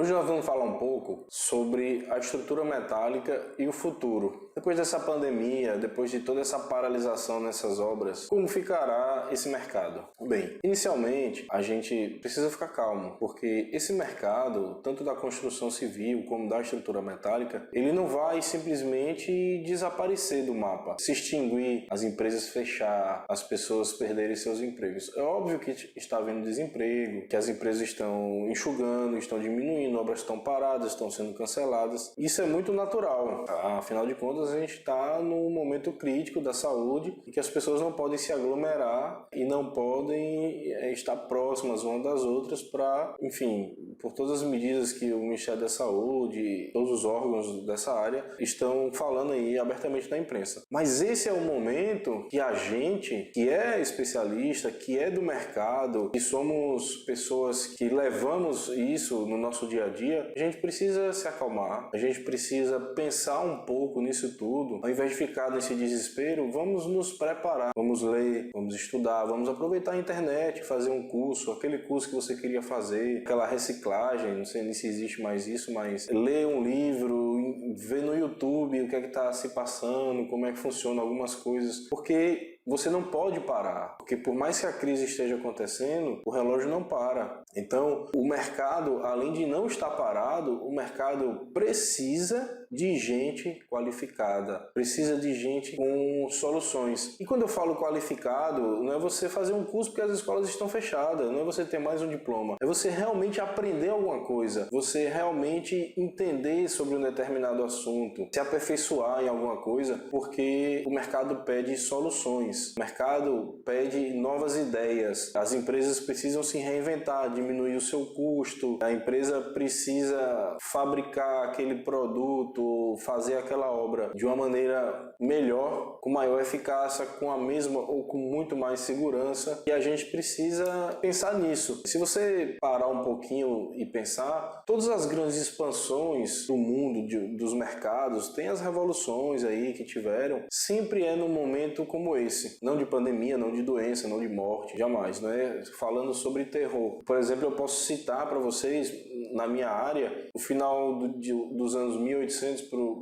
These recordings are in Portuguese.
Hoje nós vamos falar um pouco sobre a estrutura metálica e o futuro. Depois dessa pandemia, depois de toda essa paralisação nessas obras, como ficará esse mercado? Bem, inicialmente a gente precisa ficar calmo, porque esse mercado, tanto da construção civil como da estrutura metálica, ele não vai simplesmente desaparecer do mapa, se extinguir, as empresas fechar, as pessoas perderem seus empregos. É óbvio que está havendo desemprego, que as empresas estão enxugando, estão diminuindo, obras estão paradas, estão sendo canceladas. Isso é muito natural. Afinal de contas, a gente está num momento crítico da saúde e que as pessoas não podem se aglomerar e não podem estar próximas umas das outras para, enfim, por todas as medidas que o Ministério da Saúde, todos os órgãos dessa área estão falando aí abertamente na imprensa. Mas esse é o momento que a gente, que é especialista, que é do mercado, que somos pessoas que levamos isso no nosso dia a dia, a gente precisa se acalmar, a gente precisa pensar um pouco nisso tudo. Ao invés de ficar nesse desespero, vamos nos preparar, vamos ler, vamos estudar, vamos aproveitar a internet, fazer um curso, aquele curso que você queria fazer, aquela reciclagem, não sei nem se existe mais isso, mas ler um livro, ver no YouTube o que é que está se passando, como é que funciona algumas coisas, porque você não pode parar, porque por mais que a crise esteja acontecendo, o relógio não para. Então, o mercado, além de não estar parado, o mercado precisa de gente qualificada, precisa de gente com soluções. E quando eu falo qualificado, não é você fazer um curso porque as escolas estão fechadas, não é você ter mais um diploma, é você realmente aprender alguma coisa, você realmente entender sobre um determinado assunto, se aperfeiçoar em alguma coisa, porque o mercado pede soluções, o mercado pede novas ideias, as empresas precisam se reinventar, diminuir o seu custo, a empresa precisa fabricar aquele produto, fazer aquela obra de uma maneira melhor, com maior eficácia, com a mesma ou com muito mais segurança, e a gente precisa pensar nisso. Se você parar um pouquinho e pensar, todas as grandes expansões do mundo, dos mercados, tem as revoluções aí que tiveram, sempre é num momento como esse, não de pandemia, não de doença, não de morte, jamais, não é? Falando sobre terror. Por exemplo, eu posso citar para vocês, na minha área, o final dos anos 1800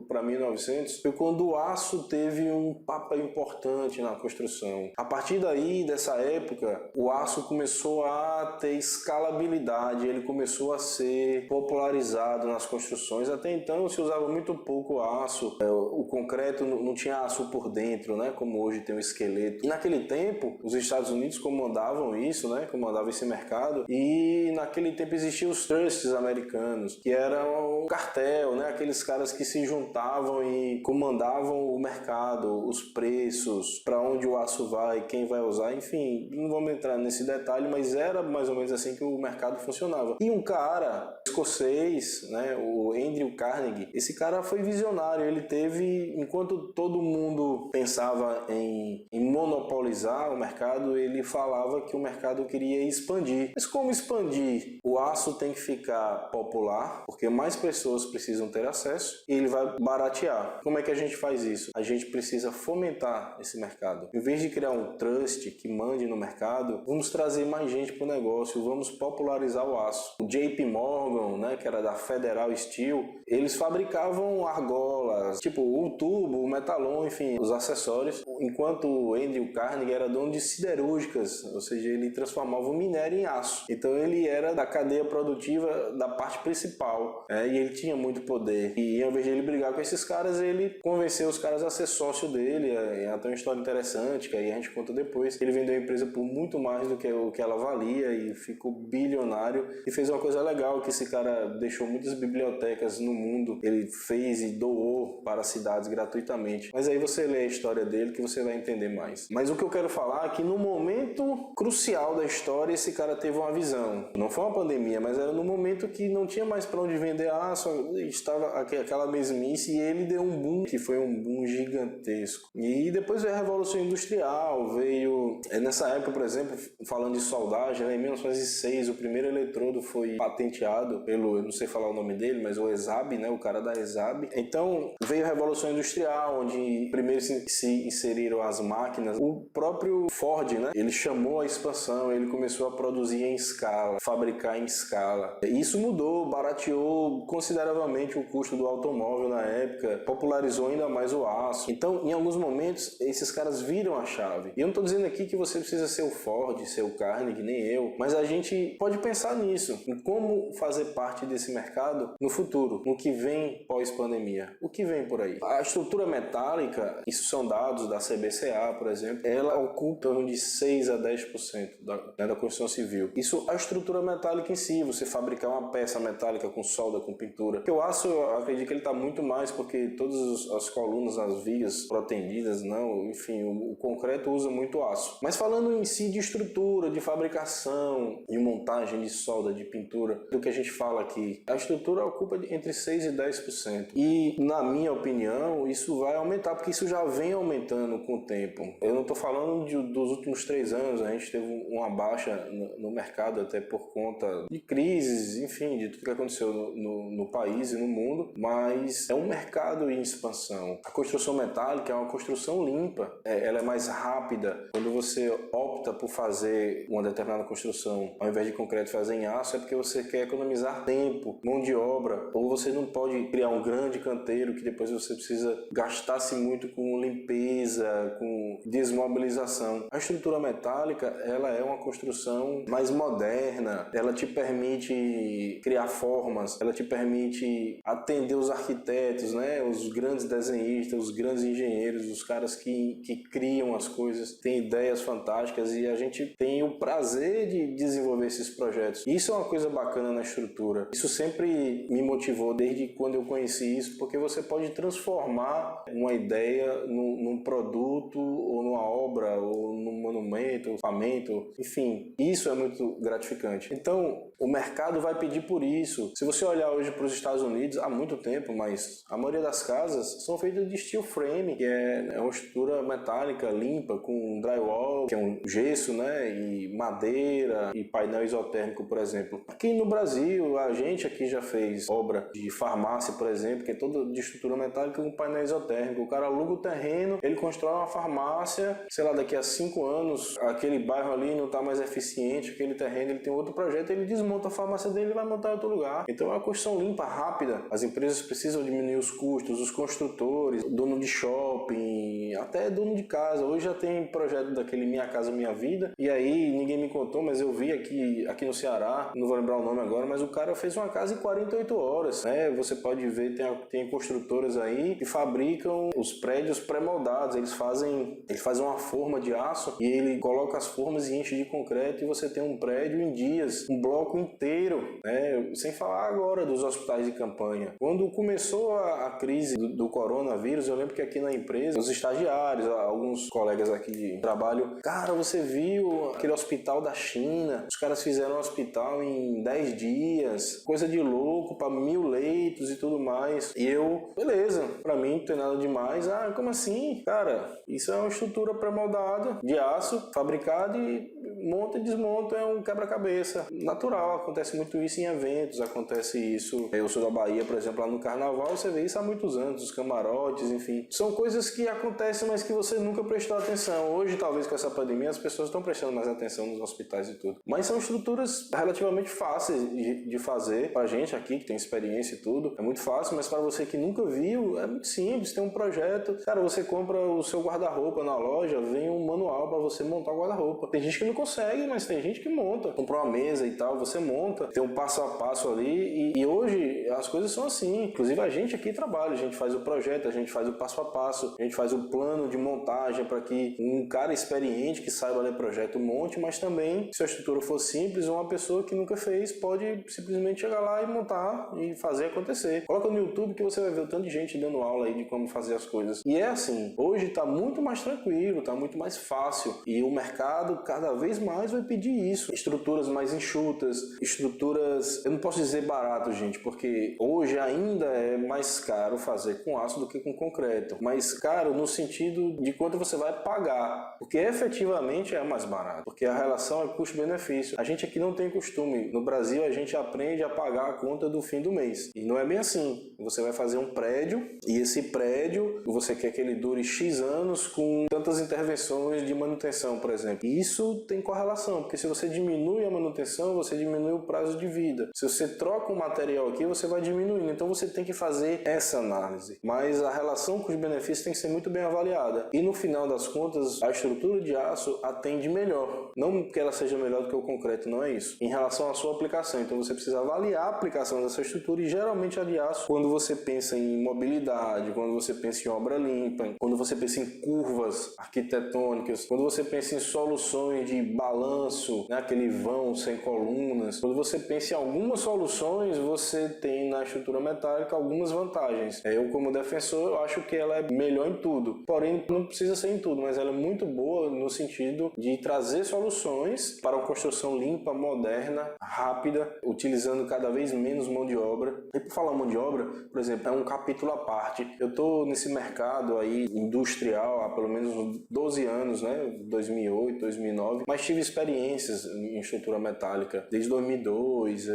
para 1900, foi quando o aço teve um papel importante na construção. A partir daí, dessa época, o aço começou a ter escalabilidade, ele começou a ser popularizado nas construções. Até então se usava muito pouco aço, o concreto não tinha aço por dentro, né, como hoje tem o esqueleto. E naquele tempo, os Estados Unidos comandavam isso, né, comandavam esse mercado, e naquele tempo existiam os trusts americanos, que eram o cartel, né, aqueles caras que se juntavam e comandavam o mercado, os preços, para onde o aço vai, quem vai usar, enfim, não vamos entrar nesse detalhe, mas era mais ou menos assim que o mercado funcionava. E um cara escocês, né, o Andrew Carnegie, esse cara foi visionário, ele teve, enquanto todo mundo pensava em monopolizar o mercado, ele falava que o mercado queria expandir. Mas como expandir? O aço tem que ficar popular, porque mais pessoas precisam ter acesso, e ele vai baratear. Como é que a gente faz isso? A gente precisa fomentar esse mercado. Em vez de criar um trust que mande no mercado, vamos trazer mais gente para o negócio, vamos popularizar o aço. O JP Morgan, né, que era da Federal Steel, eles fabricavam argolas, tipo o tubo, o metalon, enfim, os acessórios, enquanto o Andrew Carnegie era dono de siderúrgicas, ou seja, ele transformava o minério em aço. Então ele era da cadeia produtiva da parte principal, e ele tinha muito poder. E ao invés de ele brigar com esses caras, ele convenceu os caras a ser sócio dele. É até uma história interessante, que aí a gente conta depois. Ele vendeu a empresa por muito mais do que o que ela valia e ficou bilionário. E fez uma coisa legal, que esse cara deixou muitas bibliotecas no mundo. Ele fez e doou para cidades gratuitamente. Mas aí você lê a história dele que você vai entender mais. Mas o que eu quero falar é que no momento crucial da história, esse cara teve uma visão. Não foi uma pandemia, mas era no momento que não tinha mais para onde vender aço, estava aquela mesmice, e ele deu um boom, que foi um boom gigantesco. E depois veio a Revolução Industrial, veio... Nessa época, por exemplo, falando de soldagem, né, em 1906, o primeiro eletrodo foi patenteado pelo, eu não sei falar o nome dele, mas o ESAB, né, o cara da ESAB. Então, veio a Revolução Industrial, onde primeiro se inseriu inseriram as máquinas, o próprio Ford, né, ele chamou a expansão, ele começou a produzir em escala, fabricar em escala. Isso mudou, barateou consideravelmente o custo do automóvel na época, popularizou ainda mais o aço. Então, em alguns momentos, esses caras viram a chave. E eu não estou dizendo aqui que você precisa ser o Ford, ser o Carnegie, nem eu, mas a gente pode pensar nisso, em como fazer parte desse mercado no futuro, no que vem pós-pandemia. O que vem por aí? A estrutura metálica, isso são dados da CBCA, por exemplo, ela ocupa de 6 a 10% da construção civil. Isso a estrutura metálica em si, você fabricar uma peça metálica com solda, com pintura. Porque o aço, eu acredito que ele está muito mais, porque todas as colunas, as vigas protendidas, não, enfim, o concreto usa muito aço. Mas falando em si de estrutura, de fabricação, de montagem, de solda, de pintura, do que a gente fala aqui, a estrutura ocupa entre 6 e 10%. E, na minha opinião, isso vai aumentar, porque isso já vem aumentando com o tempo. Eu não estou falando dos últimos 3 anos, a gente teve uma baixa no mercado até por conta de crises, enfim, de tudo que aconteceu no país e no mundo, mas é um mercado em expansão. A construção metálica é uma construção limpa, ela é mais rápida. Quando você opta por fazer uma determinada construção, ao invés de concreto fazer em aço, é porque você quer economizar tempo, mão de obra, ou você não pode criar um grande canteiro que depois você precisa gastar-se muito com limpeza, com desmobilização. A estrutura metálica, ela é uma construção mais moderna, ela te permite criar formas, ela te permite atender os arquitetos, né? Os grandes desenhistas, os grandes engenheiros, os caras que criam as coisas, têm ideias fantásticas e a gente tem o prazer de desenvolver esses projetos. Isso é uma coisa bacana na estrutura. Isso sempre me motivou desde quando eu conheci isso, porque você pode transformar uma ideia num produto ou numa obra ou num monumento, equipamento, enfim, isso é muito gratificante. Então, o mercado vai pedir por isso. Se você olhar hoje para os Estados Unidos, há muito tempo, mas a maioria das casas são feitas de steel frame, que é uma estrutura metálica limpa, com drywall, que é um gesso, né, e madeira e painel isotérmico, por exemplo. Aqui no Brasil, a gente aqui já fez obra de farmácia, por exemplo, que é toda de estrutura metálica com painel isotérmico. O cara aluga o terreno, ele constrói uma farmácia, sei lá, daqui a 5 anos, aquele bairro ali não está mais eficiente, aquele terreno, ele tem outro projeto, ele desmonta a farmácia dele e vai montar em outro lugar. Então é uma construção limpa, rápida. As empresas precisam diminuir os custos, os construtores, dono de shopping, até dono de casa. Hoje já tem projeto daquele Minha Casa Minha Vida, e aí ninguém me contou, mas eu vi aqui no Ceará, não vou lembrar o nome agora, mas o cara fez uma casa em 48 horas, né? Você pode ver, tem construtoras aí que fabricam os prédios pré-moldados, eles fazem uma forma de aço e ele coloca as formas e enche de concreto e você tem um prédio em dias, um bloco inteiro, né? Sem falar agora dos hospitais de campanha. Quando começou a crise do coronavírus, eu lembro que aqui na empresa, os estagiários, alguns colegas aqui de trabalho, cara, você viu aquele hospital da China? Os caras fizeram um hospital em 10 dias, coisa de louco, para 1000 leitos e tudo mais. E eu, beleza, pra mim não tem nada demais. Ah, como assim? Cara, isso é uma estrutura pré-moldada de aço, fabricada e monta e desmonta, é um quebra-cabeça natural. Acontece muito isso em eventos, acontece isso. Eu sou da Bahia, por exemplo, lá no Carnaval, você vê isso há muitos anos, os camarotes, enfim. São coisas que acontecem, mas que você nunca prestou atenção. Hoje, talvez com essa pandemia, as pessoas estão prestando mais atenção nos hospitais e tudo. Mas são estruturas relativamente fáceis de fazer. Pra gente aqui, que tem experiência e tudo, é muito fácil, mas para você que nunca viu, é muito simples. Tem um projeto, cara, você compra o seu guarda-roupa na loja, vem um manual para você montar o guarda-roupa. Tem gente que não consegue, mas tem gente que monta. Comprou uma mesa e tal, você monta, tem um passo a passo ali e hoje as coisas são assim. Inclusive a gente aqui trabalha, a gente faz o projeto, a gente faz o passo a passo, a gente faz o plano de montagem para que um cara experiente que saiba ler projeto monte, mas também, se a estrutura for simples, uma pessoa que nunca fez pode simplesmente chegar lá e montar e fazer acontecer. Coloca no YouTube que você vai ver o tanto de gente dando aula aí de como fazer as coisas. E é assim, hoje está muito mais tranquilo, está muito mais fácil e o mercado cada vez mais vai pedir isso. Estruturas mais enxutas, estruturas, eu não posso dizer barato, gente, porque hoje ainda é mais caro fazer com aço do que com concreto. Mais caro no sentido de quanto você vai pagar, porque efetivamente é mais barato, porque a relação é custo-benefício. A gente aqui não tem costume. No Brasil a gente aprende a pagar a conta do fim do mês. E não é bem assim. Você vai fazer um prédio e esse prédio você quer que ele dure X anos com tantas intervenções de manutenção, por exemplo. E isso tem correlação, porque se você diminui a manutenção, você diminui o prazo de vida. Se você troca um material aqui, você vai diminuindo. Então você tem que fazer essa análise. Mas a relação custo-benefício tem que ser muito bem avaliada. E no final das contas, a estrutura de aço atende melhor. Não que ela seja melhor do que o concreto, não é isso. Em relação à sua aplicação. Então você precisa avaliar a aplicação dessa estrutura e geralmente a de aço, quando você pensa em mobilidade, quando você pensa em obra limpa, quando você pensa em curvas arquitetônicas, quando você pensa em soluções de balanço, né, aquele vão sem colunas, quando você pensa em algumas soluções, você tem na estrutura metálica algumas vantagens. Eu, como defensor, eu acho que ela é melhor em tudo. Porém, não precisa ser em tudo, mas ela é muito boa no sentido de trazer soluções para uma construção limpa, moderna, rápida, utilizando cada vez menos mão de obra. E por falar mão de obra, por exemplo, é um capítulo à parte. Eu estou nesse mercado aí industrial há pelo menos uns 12 anos, né? 2008, 2009, mas tive experiências em estrutura metálica desde 2002,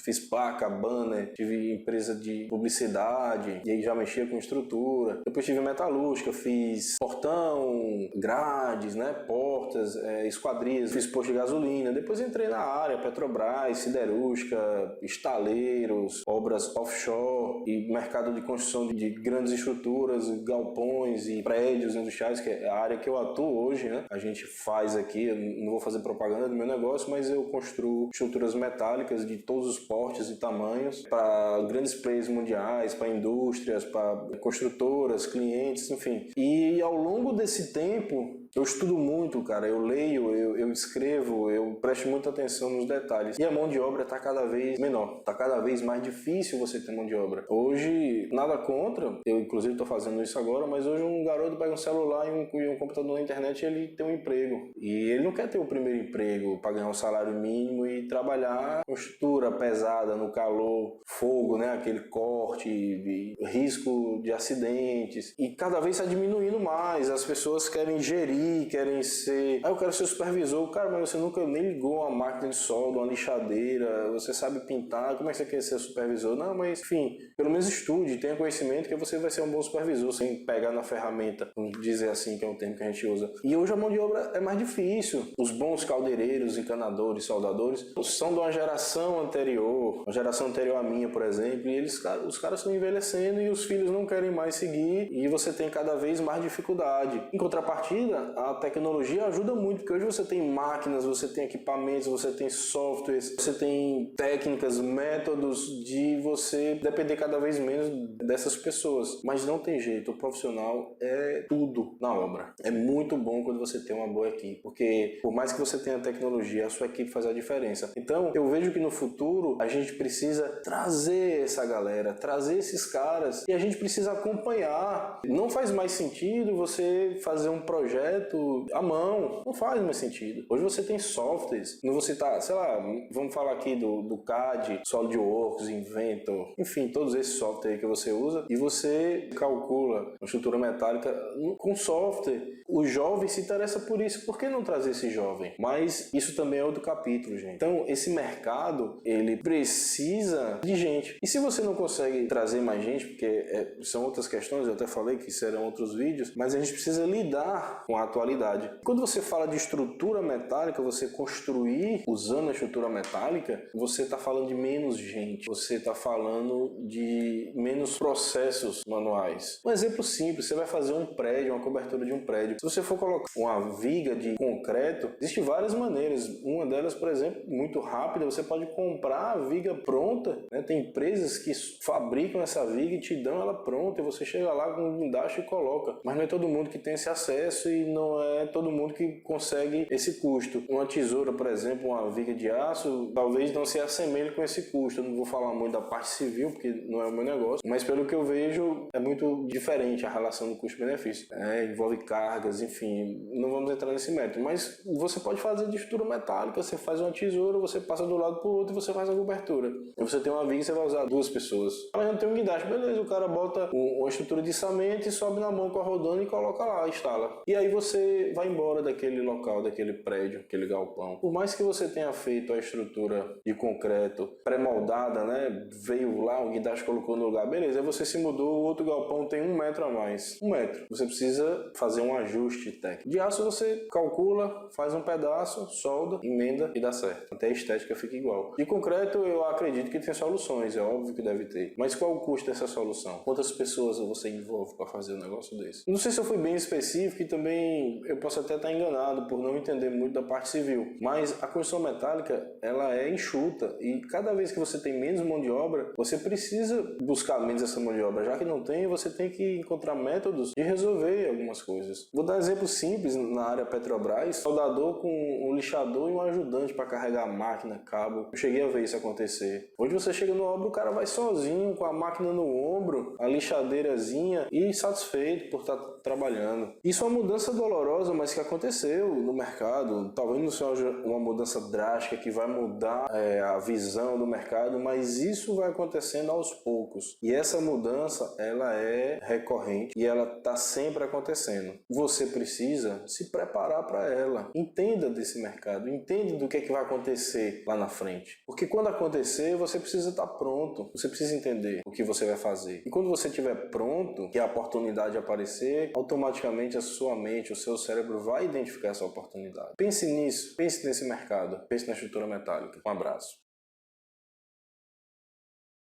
fiz placa, banner, tive empresa de publicidade e aí já mexia com estrutura. Depois tive metalúrgica, fiz portão, grades, né? Portas, esquadrias, fiz posto de gasolina. Depois entrei na área, Petrobras, siderúrgica, estaleiros, obras offshore e mercado de construção de grandes estruturas, galpões e prédios industriais, que é a área que eu atuo hoje, né? A gente faz aqui, eu não vou fazer propaganda do meu negócio, mas eu construo estruturas metálicas de todos os portes e tamanhos para grandes players mundiais, para indústrias, para construtoras, clientes, enfim. E ao longo desse tempo, eu estudo muito, cara, eu leio, eu escrevo, eu presto muita atenção nos detalhes. E a mão de obra está cada vez menor, está cada vez mais difícil você ter mão de obra. Hoje, nada contra, eu inclusive estou fazendo isso agora, mas hoje um garoto pega um celular e um computador na internet e ele tem um emprego. E ele não quer ter o primeiro emprego para ganhar um salário mínimo e trabalhar com estrutura pesada, no calor, fogo, né? Aquele corte, risco de acidentes. E cada vez está diminuindo mais, as pessoas querem gerir, querem ser... eu quero ser supervisor. Cara, mas você nunca nem ligou uma máquina de solda, uma lixadeira, você sabe pintar, como é que você quer ser supervisor? Não, mas enfim, pelo menos estude, tenha conhecimento que você vai ser um bom supervisor, sem pegar na ferramenta, vamos dizer assim, que é um termo que a gente usa. E hoje a mão de obra é mais difícil. Os bons caldeireiros, encanadores, soldadores, são de uma geração anterior à minha, por exemplo, e os caras estão envelhecendo e os filhos não querem mais seguir e você tem cada vez mais dificuldade. Em contrapartida, a tecnologia ajuda muito, porque hoje você tem máquinas, você tem equipamentos, você tem softwares, você tem técnicas, métodos de você depender cada vez menos dessas pessoas. Mas não tem jeito, o profissional é tudo na obra. É muito bom quando você tem uma boa equipe, porque por mais que você tenha tecnologia, a sua equipe faz a diferença. Então, eu vejo que no futuro a gente precisa trazer essa galera, trazer esses caras e a gente precisa acompanhar. Não faz mais sentido você fazer um projeto à mão, não faz mais sentido. Hoje você tem softwares, não você tá, sei lá, vamos falar aqui do CAD, SolidWorks, Inventor, enfim, todos esses softwares que você usa e você calcula a estrutura metálica com software. O jovem se interessa por isso, por que não trazer esse jovem? Mas isso também é outro capítulo, gente. Então, esse mercado, ele precisa de gente. E se você não consegue trazer mais gente, porque são outras questões, eu até falei que serão outros vídeos, mas a gente precisa lidar com a atualidade. Quando você fala de estrutura metálica, você construir usando a estrutura metálica, você está falando de menos gente, você está falando de menos processos manuais. Um exemplo simples, você vai fazer um prédio, uma cobertura de um prédio. Se você for colocar uma viga de concreto, existem várias maneiras. Uma delas, por exemplo, muito rápida, você pode comprar a viga pronta, né? Tem empresas que fabricam essa viga e te dão ela pronta, e você chega lá com um guindaste e coloca. Mas não é todo mundo que tem esse acesso e não é todo mundo que consegue esse custo. Uma tesoura, por exemplo, uma viga de aço, talvez não se assemelhe com esse custo. Eu não vou falar muito da parte civil, porque não é o meu negócio, mas pelo que eu vejo, é muito diferente a relação do custo-benefício. Envolve cargas, enfim, não vamos entrar nesse mérito, mas você pode fazer de estrutura metálica, você faz uma tesoura, você passa do lado para o outro e você faz a cobertura. E você tem uma viga e você vai usar 2 pessoas. Mas não tem um guindaste, beleza, o cara bota uma estrutura de içamento e sobe na mão com a rodando e coloca lá, instala. E aí você vai embora daquele local, daquele prédio, aquele galpão. Por mais que você tenha feito a estrutura de concreto pré-moldada, né, veio lá, o guindaste colocou no lugar, beleza, aí você se mudou, o outro galpão tem 1 metro a mais. 1 metro. Você precisa fazer um ajuste técnico. De aço você calcula, faz um pedaço, solda, emenda e dá certo. Até a estética fica igual. De concreto eu acredito que tem soluções, é óbvio que deve ter. Mas qual o custo dessa solução? Quantas pessoas você envolve para fazer um negócio desse? Não sei se eu fui bem específico e também eu posso até estar enganado por não entender muito da parte civil. Mas a construção metálica, ela é enxuta e cada vez que você tem menos mão de obra, você precisa buscar menos essa mão de obra. Já que não tem, você tem que encontrar métodos de resolver algumas coisas. Vou dar um exemplo simples na área Petrobras, soldador com um lixador e um ajudante para carregar a máquina, cabo. Eu cheguei a ver isso acontecer. Hoje você chega no obra, o cara vai sozinho, com a máquina no ombro, a lixadeirazinha e satisfeito por estar trabalhando. Isso é uma mudança dolorosa, mas que aconteceu no mercado. Talvez não seja uma mudança drástica que vai mudar a visão do mercado, mas isso vai acontecendo aos poucos. E essa mudança, ela é recorrente e ela está sempre acontecendo. Você precisa se preparar para ela. Entenda desse mercado, entenda do que é que vai acontecer lá na frente. Porque quando acontecer, você precisa estar pronto. Você precisa entender o que você vai fazer. E quando você estiver pronto, que a oportunidade aparecer, automaticamente a sua mente, o seu cérebro vai identificar essa oportunidade. Pense nisso, pense nesse mercado, pense na estrutura metálica. Um abraço.